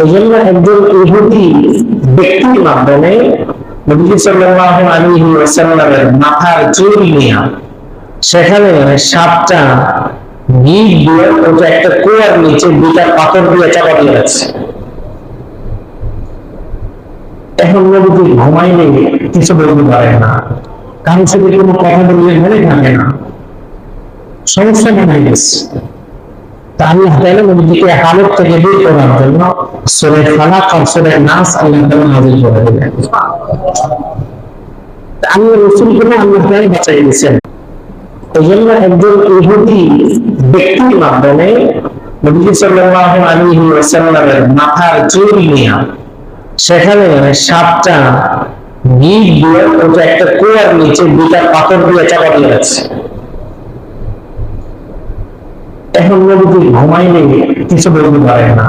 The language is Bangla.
এই জন্য একজন ইহুদি ব্যক্তির মাধ্যমে নবী সাল্লাল্লাহু আলাইহি ওয়াসাল্লামের মাথার চুল নিয়ে সেখানে সাতটা গিট দিয়ে ওটা একটা কুয়ার নিচে দুটা পাথর দিয়ে চাপা দিয়ে আছে। এখন নবীজি ঘুমাইলে কিছু বলতে পারে না, কারণ সাথে কোনো কথা বললে মনে থাকে না, সমস্যা হয়ে গেছে। তা আল্লাহ তাআলা নবীজিকে হালত থেকে বের করার জন্য সূরা ফালাক আর সূরা নাস আল্লাহ তাআলা নাযিল করে দিলেন। আল্লাহ রাসূলকে আল্লাহ তাআলা বাঁচাই দিয়েছেন। এই জন্য একজন ইহুদি ব্যক্তির মাধ্যমে নবী সাল্লাল্লাহু আলাইহি ওয়াসাল্লামের মাথার চুল নিয়ে সেখানে সাতটা গিট দিয়ে ওটা একটা কুয়ার নিচে দুটা পাথর দিয়ে চাপা দিয়ে আছে। এখন নবীজি ঘুমাইলে কিছু বলতে পারে না,